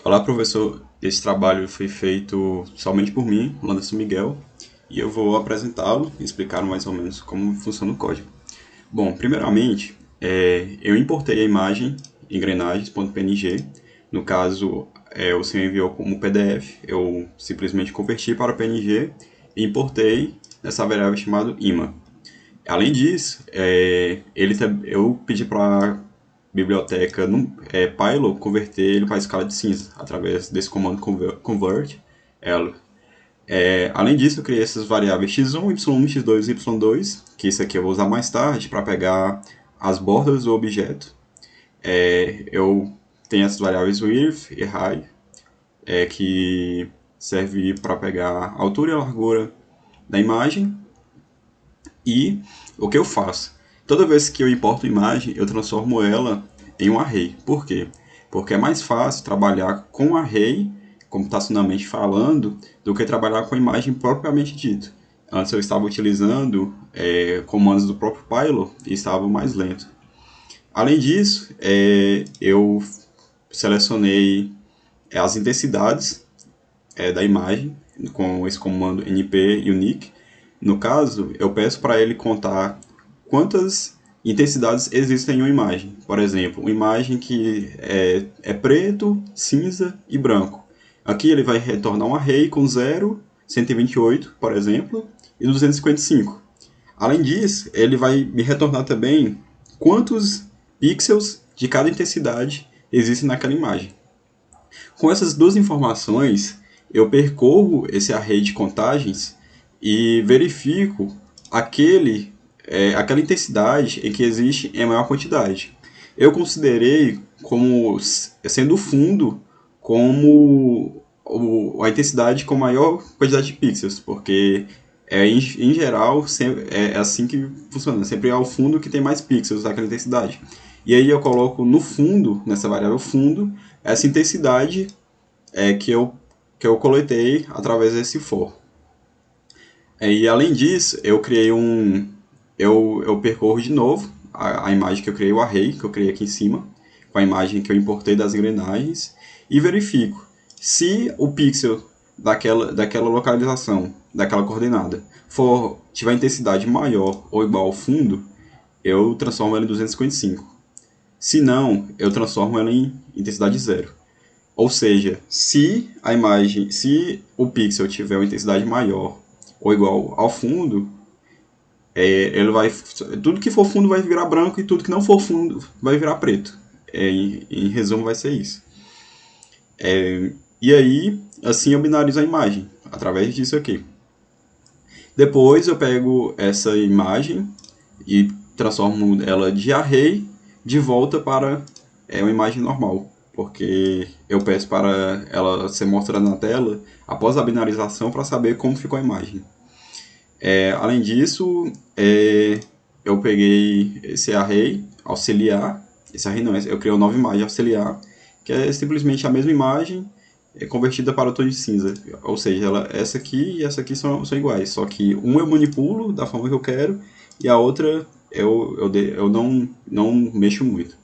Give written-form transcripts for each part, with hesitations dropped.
Olá, professor. Esse trabalho foi feito somente por mim, Landerson Miguel, e eu vou apresentá-lo e explicar mais ou menos como funciona o código. Bom, primeiramente, eu importei a imagem engrenagens.png. No caso, o senhor enviou como PDF, eu simplesmente converti para PNG e importei nessa variável chamada ima. Além disso, eu pedi para a biblioteca Pylo converter ele para a escala de cinza, através desse comando convert. Ela. Além disso, eu criei essas variáveis x1, y1, x2 e y2, que isso aqui eu vou usar mais tarde para pegar as bordas do objeto. Eu tenho essas variáveis width e height, que serve para pegar a altura e a largura da imagem. E o que eu faço? Toda vez que eu importo imagem, eu transformo ela em um array. Por quê? Porque é mais fácil trabalhar com array, computacionalmente falando, do que trabalhar com a imagem propriamente dita. Antes eu estava utilizando comandos do próprio Pylo e estava mais lento. Além disso, eu selecionei as intensidades da imagem com esse comando np-unique. No caso, eu peço para ele contar quantas intensidades existem em uma imagem. Por exemplo, uma imagem que é preto, cinza e branco. Aqui ele vai retornar um array com 0, 128, por exemplo, e 255. Além disso, ele vai me retornar também quantos pixels de cada intensidade existem naquela imagem. Com essas duas informações, eu percorro esse array de contagens e verifico aquela intensidade em que existe em maior quantidade. Eu considerei como sendo o fundo como a intensidade com maior quantidade de pixels, porque em geral é assim que funciona, sempre é o fundo que tem mais pixels daquela intensidade. E aí eu coloco no fundo, nessa variável fundo, essa intensidade que eu coletei através desse for. E além disso, eu percorro de novo a imagem que eu criei, o array que eu criei aqui em cima, com a imagem que eu importei das engrenagens, e verifico se o pixel daquela localização, daquela coordenada, tiver intensidade maior ou igual ao fundo, eu transformo ela em 255. Se não, eu transformo ela em intensidade zero. Ou seja, se o pixel tiver uma intensidade maior ou igual ao fundo, ele vai, tudo que for fundo vai virar branco e tudo que não for fundo vai virar preto. Em resumo, vai ser isso. E aí, assim eu binarizo a imagem, através disso aqui. Depois eu pego essa imagem e transformo ela de array de volta para uma imagem normal, porque eu peço para ela ser mostrada na tela após a binarização para saber como ficou a imagem. Além disso, eu peguei esse array auxiliar, esse array não, eu criei uma nova imagem auxiliar, que é simplesmente a mesma imagem convertida para o tom de cinza. Ou seja, essa aqui e essa aqui são iguais, só que uma eu manipulo da forma que eu quero e a outra eu não mexo muito.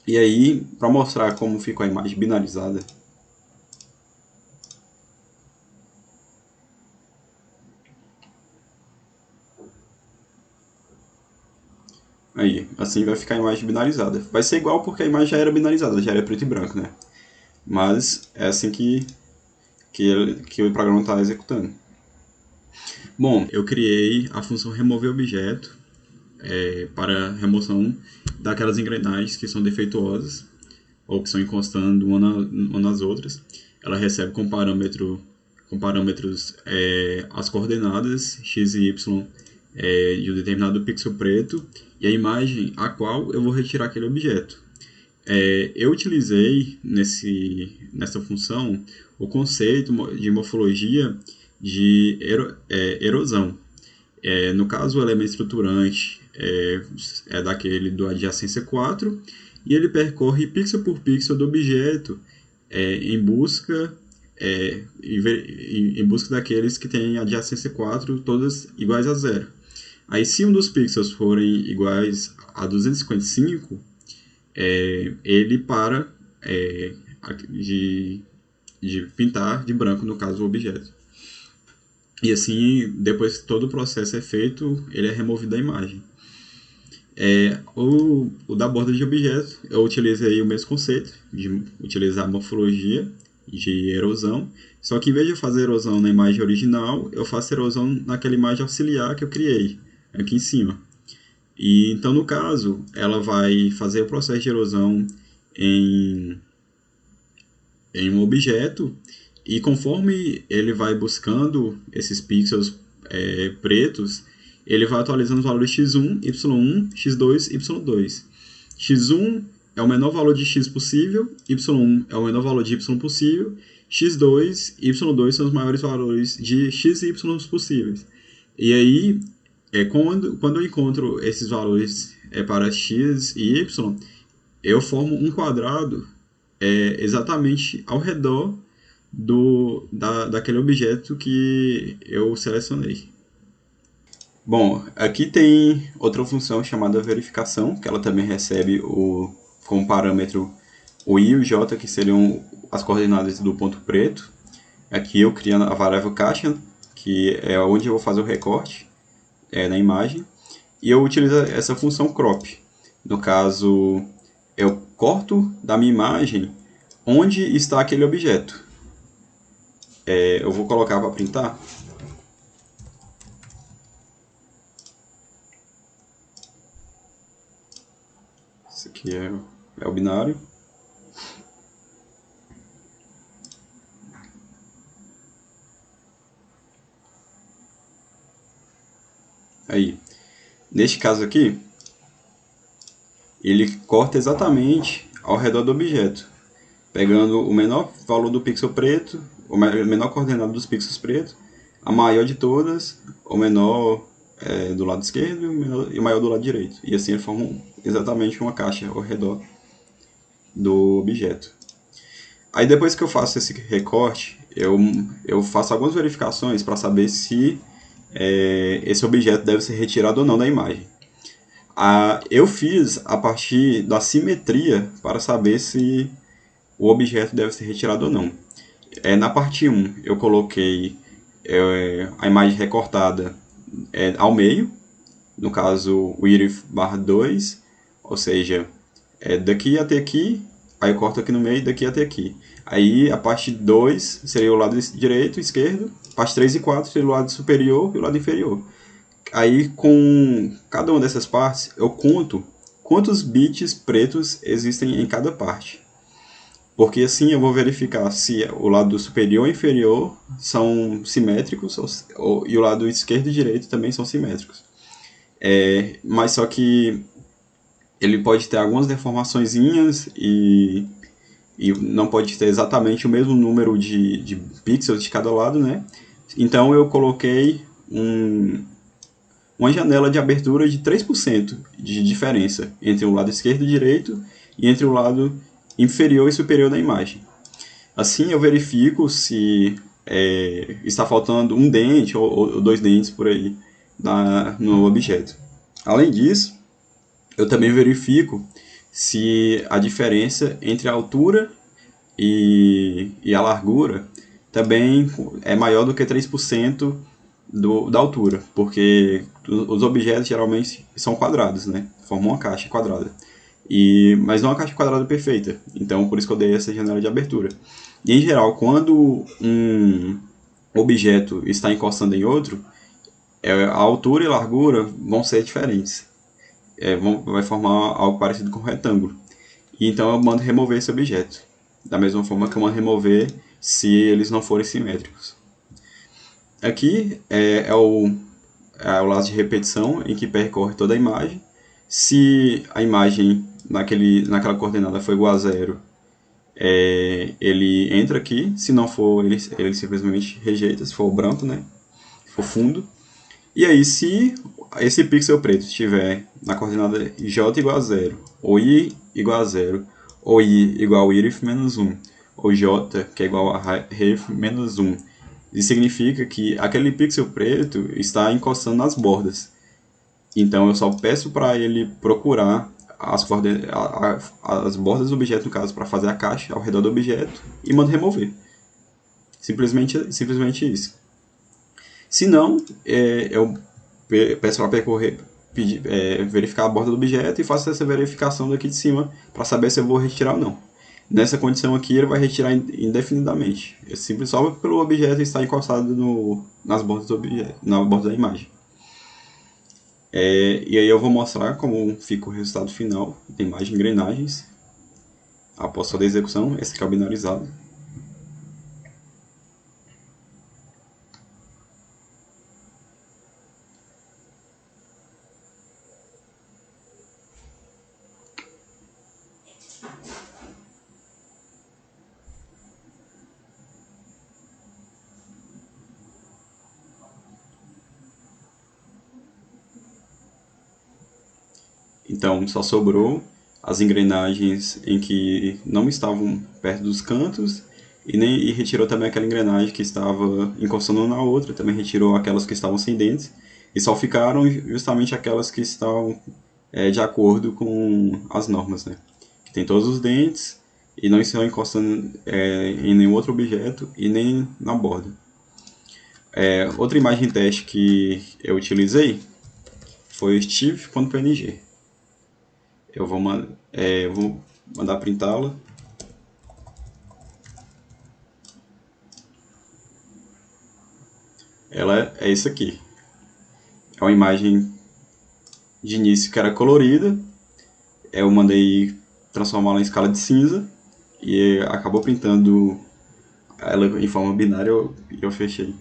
E aí, para mostrar como ficou a imagem binarizada, aí, assim vai ficar a imagem binarizada. Vai ser igual porque a imagem já era binarizada, já era preto e branco, né? Mas é assim que o programa está executando. Bom, eu criei a função remover objeto para remoção daquelas engrenagens que são defeituosas ou que estão encostando uma nas outras. Ela recebe com parâmetros as coordenadas x e y de um determinado pixel preto e a imagem a qual eu vou retirar aquele objeto. Eu utilizei nessa função o conceito de morfologia de erosão. No caso, o elemento estruturante é daquele do adjacência 4 e ele percorre pixel por pixel do objeto em busca em busca daqueles que têm adjacência 4 todas iguais a zero. Aí, se um dos pixels forem iguais a 255, ele para de, de pintar de branco, no caso, o objeto. E assim, depois que todo o processo é feito, ele é removido da imagem. O da borda de objeto, eu utilizei o mesmo conceito de utilizar morfologia de erosão, só que em vez de fazer erosão na imagem original, eu faço erosão naquela imagem auxiliar que eu criei, aqui em cima. E então, no caso, ela vai fazer o processo de erosão em, em um objeto, e conforme ele vai buscando esses pixels pretos, ele vai atualizando os valores x1, y1, x2, y2. x1 é o menor valor de x possível, y1 é o menor valor de y possível, x2 e y2 são os maiores valores de x e y possíveis. E aí, quando eu encontro esses valores para x e y, eu formo um quadrado exatamente ao redor daquele objeto que eu selecionei. Bom, aqui tem outra função chamada verificação, que ela também recebe como parâmetro o i e o j, que seriam as coordenadas do ponto preto. Aqui eu crio a variável caixa, que é onde eu vou fazer o recorte na imagem, e eu utilizo essa função crop. No caso, eu corto da minha imagem onde está aquele objeto. Eu vou colocar para printar. Esse aqui é o binário. Aí, neste caso aqui, ele corta exatamente ao redor do objeto, pegando o menor valor do pixel preto, o menor coordenado dos pixels pretos, a maior de todas, o menor do lado esquerdo e o maior do lado direito. E assim ele forma exatamente uma caixa ao redor do objeto. Aí depois que eu faço esse recorte, eu faço algumas verificações para saber se esse objeto deve ser retirado ou não da imagem. Eu fiz a partir da simetria para saber se o objeto deve ser retirado ou não. Na parte 1, eu coloquei a imagem recortada ao meio, no caso o irif barra 2, ou seja, daqui até aqui, aí eu corto aqui no meio, daqui até aqui. Aí a parte 2 seria o lado direito, esquerdo, parte 3 e 4 seria o lado superior e o lado inferior. Aí com cada uma dessas partes, eu conto quantos bits pretos existem em cada parte. Porque assim eu vou verificar se o lado superior e inferior são simétricos e o lado esquerdo e direito também são simétricos. Mas só que ele pode ter algumas deformaçõezinhas e não pode ter exatamente o mesmo número de pixels de cada lado, né? Então eu coloquei uma janela de abertura de 3% de diferença entre o lado esquerdo e direito e entre o lado inferior e superior da imagem. Assim eu verifico se está faltando um dente ou dois dentes por aí no objeto. Além disso, eu também verifico se a diferença entre a altura e a largura também é maior do que 3% da altura, porque os objetos geralmente são quadrados, né? Formam uma caixa quadrada. Mas não uma caixa quadrada perfeita, então por isso que eu dei essa janela de abertura. E em geral, quando um objeto está encostando em outro, a altura e largura vão ser diferentes. Vai formar algo parecido com um retângulo. E então eu mando remover esse objeto, da mesma forma que eu mando remover se eles não forem simétricos. Aqui é o laço de repetição, em que percorre toda a imagem. Se a imagem naquela coordenada for igual a 0, ele entra aqui. Se não for, ele simplesmente rejeita, se for branco, né? Se for fundo. E aí, se esse pixel preto estiver na coordenada j igual a 0, ou i igual a 0, ou i igual a irif menos 1, ou j, que é igual a ref menos 1, isso significa que aquele pixel preto está encostando nas bordas. Então eu só peço para ele procurar as bordas do objeto, no caso, para fazer a caixa ao redor do objeto e mando remover. Simplesmente isso. Se não, eu peço para percorrer, verificar a borda do objeto e faço essa verificação daqui de cima para saber se eu vou retirar ou não. Nessa condição aqui, ele vai retirar indefinidamente. É simples só pelo objeto estar encostado nas bordas do objeto, na borda da imagem. E aí eu vou mostrar como fica o resultado final da imagem engrenagens após toda a execução. Esse aqui é o binarizado. Então só sobrou as engrenagens em que não estavam perto dos cantos e retirou também aquela engrenagem que estava encostando uma na outra, também retirou aquelas que estavam sem dentes e só ficaram justamente aquelas que estão de acordo com as normas, né? Que tem todos os dentes e não estão encostando em nenhum outro objeto e nem na borda. Outra imagem teste que eu utilizei foi o Steve.png. Eu vou mandar printá-la. Ela é isso aqui. É uma imagem de início que era colorida. Eu mandei transformá-la em escala de cinza e acabou printando ela em forma binária e eu fechei.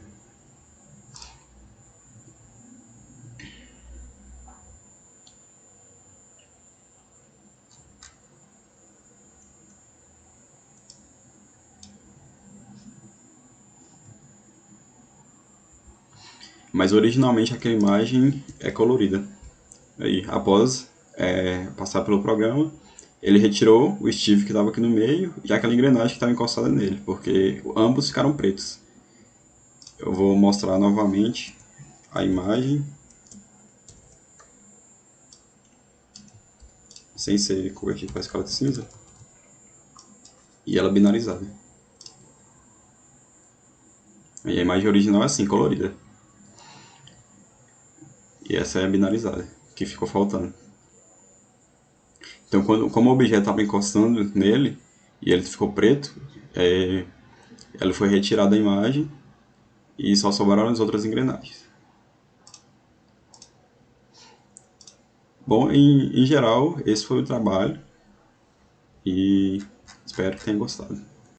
Mas originalmente aquela imagem é colorida. Aí, após passar pelo programa, ele retirou o Steve que estava aqui no meio e aquela engrenagem que estava encostada nele, porque ambos ficaram pretos. Eu vou mostrar novamente a imagem, sem ser convertido para a escala de cinza, e ela binarizada. E a imagem original é assim, colorida. E essa é a binarizada, que ficou faltando. Então, como o objeto estava encostando nele, e ele ficou preto, ela foi retirada da imagem e só sobraram as outras engrenagens. Bom, em geral, esse foi o trabalho e espero que tenha gostado.